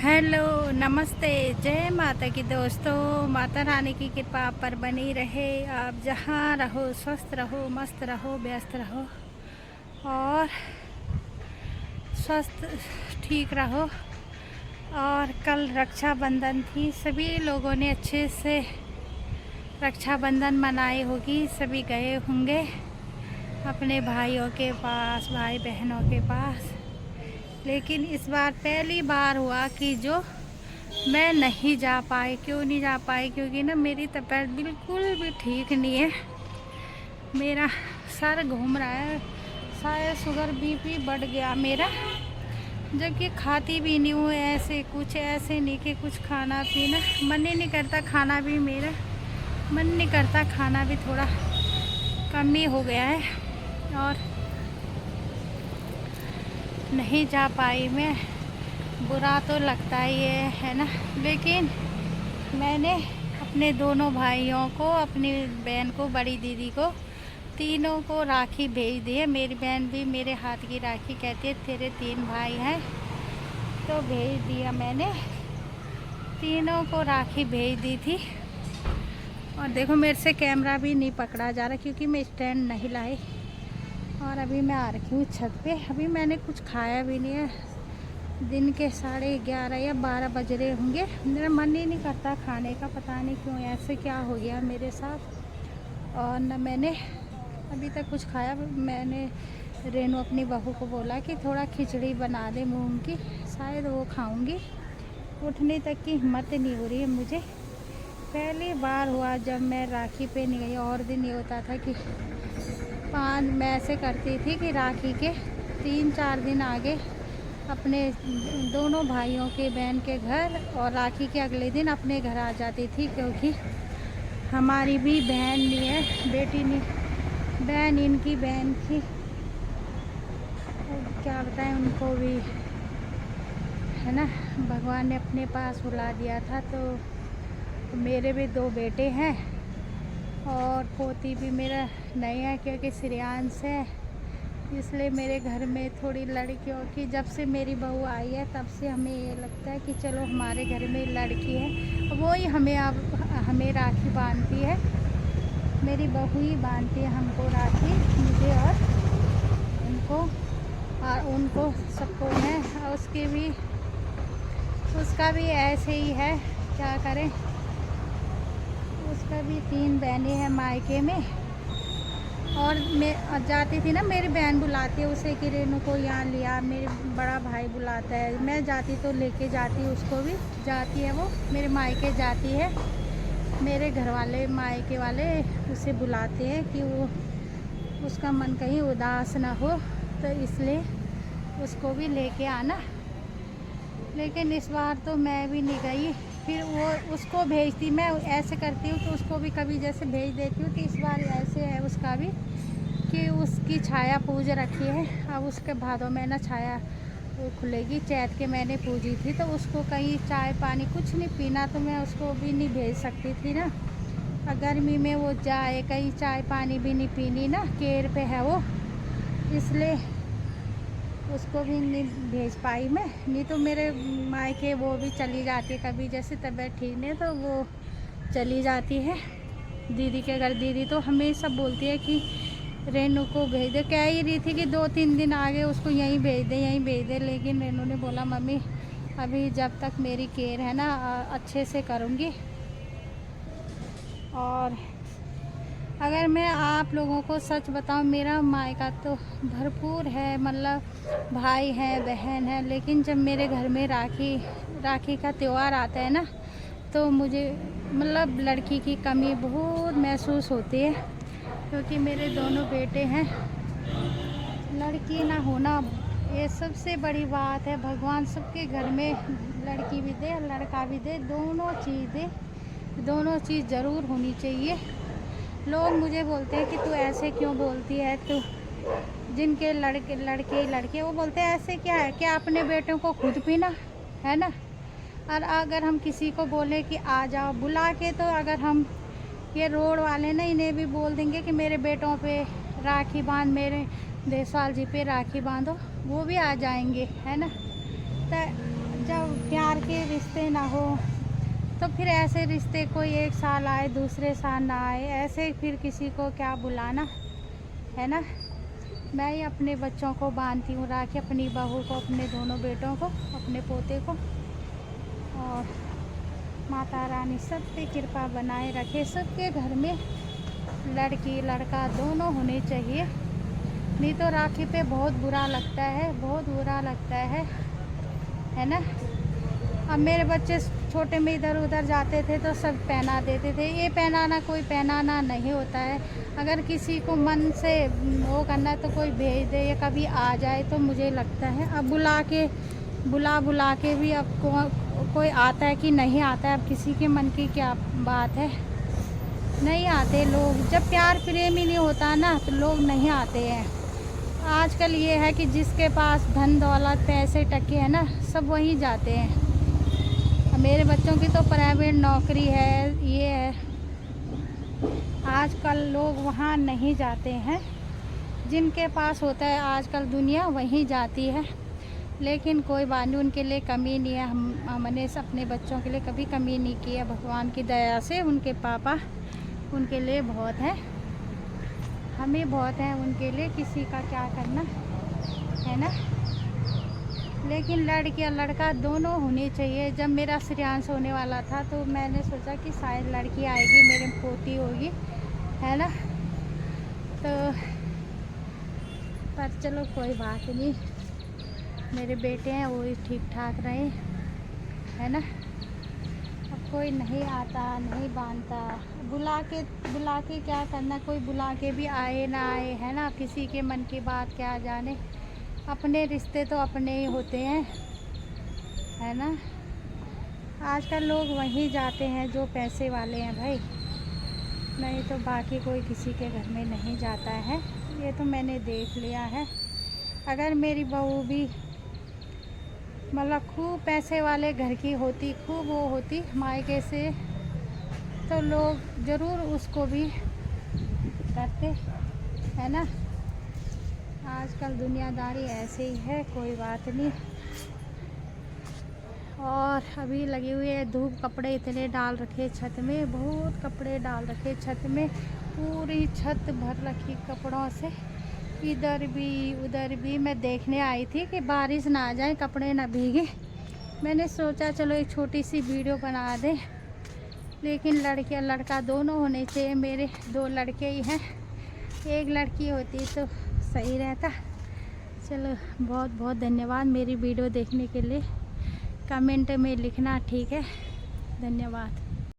Hello, नमस्ते, जय माता की दोस्तों। माता रानी की कृपा आप पर बनी रहे। आप जहाँ रहो स्वस्थ रहो, मस्त रहो, व्यस्त रहो और स्वस्थ ठीक रहो। और कल रक्षाबंधन थी, सभी लोगों ने अच्छे से रक्षाबंधन मनाई होगी। सभी गए होंगे अपने भाइयों के पास, भाई बहनों के पास। लेकिन इस बार पहली बार हुआ कि जो मैं नहीं जा पाई। क्यों नहीं जा पाई? क्योंकि ना मेरी तबीयत बिल्कुल भी ठीक नहीं है। मेरा सर घूम रहा है, शायद शुगर बीपी बढ़ गया मेरा। जबकि खाती भी नहीं हूँ ऐसे, कुछ ऐसे नहीं कि कुछ खाना पीना मन ही नहीं करता। खाना भी मेरा मन नहीं करता, खाना भी थोड़ा कम ही हो गया है और नहीं जा पाई मैं। बुरा तो लगता ही है ना। लेकिन मैंने अपने दोनों भाइयों को, अपनी बहन को, बड़ी दीदी को, तीनों को राखी भेज दी है। मेरी बहन भी मेरे हाथ की राखी कहती है तेरे 3 भाई हैं, तो भेज दिया मैंने। तीनों को राखी भेज दी थी। और देखो मेरे से कैमरा भी नहीं पकड़ा जा रहा क्योंकि मैं स्टैंड नहीं लाई। और अभी मैं आ रखी हूँ छत पे। अभी मैंने कुछ खाया भी नहीं है। दिन के 11:30 या 12 बज रहे होंगे। मेरा मन ही नहीं करता खाने का, पता नहीं क्यों, ऐसे क्या हो गया मेरे साथ। और न मैंने अभी तक कुछ खाया। मैंने रेनू अपनी बहू को बोला कि थोड़ा खिचड़ी बना दे मूंग की, शायद वो खाऊंगी। उठने तक की हिम्मत नहीं हो रही है मुझे। पहली बार हुआ जब मैं राखी पे नहीं गई। और दिन ये होता था कि 5 मैं ऐसे करती थी कि राखी के 3-4 दिन आगे अपने दोनों भाइयों के बहन के घर और राखी के अगले दिन अपने घर आ जाती थी। क्योंकि हमारी भी बहन नहीं है, बेटी नहीं, बहन इनकी बहन थी। क्या बताएं, उनको भी है ना, भगवान ने अपने पास बुला दिया था। तो मेरे भी 2 बेटे हैं और पोती भी मेरा नहीं है क्योंकि श्रेयांश है। इसलिए मेरे घर में थोड़ी लड़कियों की, जब से मेरी बहू आई है तब से हमें ये लगता है कि चलो हमारे घर में लड़की है, वो ही हमें अब हमें राखी बांधती है। मेरी बहू ही बांधती है हमको राखी, मुझे और उनको। और उनको सबको है, और उसका भी ऐसे ही है, क्या करें। उसका भी 3 बहनें हैं मायके में। और मैं जाती थी ना, मेरी बहन बुलाती है उसे कि रेनू को यहाँ लिया। मेरे बड़ा भाई बुलाता है, मैं जाती तो लेके जाती, उसको भी जाती है। वो मेरे मायके जाती है, मेरे घर वाले मायके वाले उसे बुलाते हैं कि वो उसका मन कहीं उदास ना हो, तो इसलिए उसको भी लेके आना। लेकिन इस बार तो मैं भी नहीं गई। फिर वो उसको भेजती, मैं ऐसे करती हूँ तो उसको भी कभी जैसे भेज देती हूँ। तो इस बार ऐसे है उसका भी कि उसकी छाया पूज रखी है। अब उसके भादों में ना छाया वो खुलेगी। चैत के मैंने पूजी थी, तो उसको कहीं चाय पानी कुछ नहीं पीना, तो मैं उसको भी नहीं भेज सकती थी ना। और गर्मी में वो जाए कहीं, चाय पानी भी नहीं पीनी ना, केर पे है वो, इसलिए उसको भी नहीं भेज पाई मैं। नहीं तो मेरे मायके वो भी चली जाती है कभी, जैसे तबीयत ठीक नहीं तो वो चली जाती है दीदी के घर। दीदी तो हमेशा बोलती है कि रेनू को भेज दे। कह ही रही थी कि 2-3 दिन आगे उसको यहीं भेज दे, यहीं भेज दे। लेकिन रेनू ने बोला मम्मी अभी जब तक मेरी केयर है ना, अच्छे से करूँगी। और अगर मैं आप लोगों को सच बताऊं, मेरा मायका तो भरपूर है, मतलब भाई हैं, बहन है। लेकिन जब मेरे घर में राखी का त्यौहार आता है ना, तो मुझे मतलब लड़की की कमी बहुत महसूस होती है। क्योंकि मेरे दोनों बेटे हैं, लड़की ना होना ये सबसे बड़ी बात है। भगवान सबके घर में लड़की भी दे, लड़का भी दे, दोनों चीज़ दे। दोनों चीज़ ज़रूर होनी चाहिए। लोग मुझे बोलते हैं कि तू ऐसे क्यों बोलती है, तू जिनके लड़के वो बोलते हैं ऐसे क्या है, क्या अपने बेटों को खुद पीना है ना। और अगर हम किसी को बोले कि आ जाओ बुला के, तो अगर हम ये रोड वाले ना इन्हें भी बोल देंगे कि मेरे बेटों पे राखी बांध, मेरे देसवाल जी पे राखी बांधो, वो भी आ जाएंगे, है ना। तो जब प्यार के रिश्ते ना हो तो फिर ऐसे रिश्ते कोई एक साल आए दूसरे साल ना आए, ऐसे फिर किसी को क्या बुलाना, है ना। मैं ही अपने बच्चों को बांधती हूँ राखी, अपनी बहू को, अपने दोनों बेटों को, अपने पोते को। और माता रानी सब पे कृपा बनाए रखे, सबके घर में लड़की लड़का दोनों होने चाहिए। नहीं तो राखी पे बहुत बुरा लगता है, बहुत बुरा लगता है ना। अब मेरे बच्चे छोटे में इधर उधर जाते थे तो सब पहना देते थे, ये पहनाना कोई पहनाना नहीं होता है। अगर किसी को मन से वो करना है तो कोई भेज दे या कभी आ जाए तो मुझे लगता है। अब बुला के भी अब कोई आता है कि नहीं आता है, अब किसी के मन की क्या बात है, नहीं आते लोग। जब प्यार प्रेम ही नहीं होता ना तो लोग नहीं आते हैं। आजकल ये है कि जिसके पास धन दौलत पैसे टके हैं ना, सब वहीं जाते हैं। मेरे बच्चों की तो प्राइवेट नौकरी है, ये है, आजकल लोग वहाँ नहीं जाते हैं। जिनके पास होता है आजकल दुनिया वहीं जाती है। लेकिन कोई बात नहीं, उनके लिए कमी नहीं है। हमने अपने बच्चों के लिए कभी कमी नहीं की है, भगवान की दया से। उनके पापा उनके लिए बहुत है, हमें बहुत है उनके लिए, किसी का क्या करना, है ना। लेकिन लड़की और लड़का दोनों होने चाहिए। जब मेरा श्रेयांश होने वाला था तो मैंने सोचा कि शायद लड़की आएगी, मेरे पोती होगी, है ना। तो पर चलो कोई बात नहीं, मेरे बेटे हैं वो ही ठीक ठाक रहे, है ना। अब कोई नहीं आता, नहीं बांधता, बुला के क्या करना, कोई बुला के भी आए ना आए, है ना। किसी के मन की बात क्या जाने, अपने रिश्ते तो अपने ही होते हैं, है ना। आजकल लोग वहीं जाते हैं जो पैसे वाले हैं भाई, नहीं तो बाकी कोई किसी के घर में नहीं जाता है। ये तो मैंने देख लिया है। अगर मेरी बहू भी मतलब खूब पैसे वाले घर की होती, खूब वो होती मायके से, तो लोग ज़रूर उसको भी करते, है ना। आजकल दुनियादारी ऐसे ही है, कोई बात नहीं। और अभी लगी हुई है धूप, कपड़े इतने डाल रखे छत में, बहुत कपड़े डाल रखे छत में, पूरी छत भर रखी कपड़ों से, इधर भी उधर भी। मैं देखने आई थी कि बारिश ना आ जाए, कपड़े ना भीगे। मैंने सोचा चलो एक छोटी सी वीडियो बना दें। लेकिन लड़की और लड़का दोनों होने चाहिए। मेरे 2 लड़के ही हैं, एक लड़की होती तो सही रहता। चलो बहुत बहुत धन्यवाद मेरी वीडियो देखने के लिए। कमेंट में लिखना, ठीक है, धन्यवाद।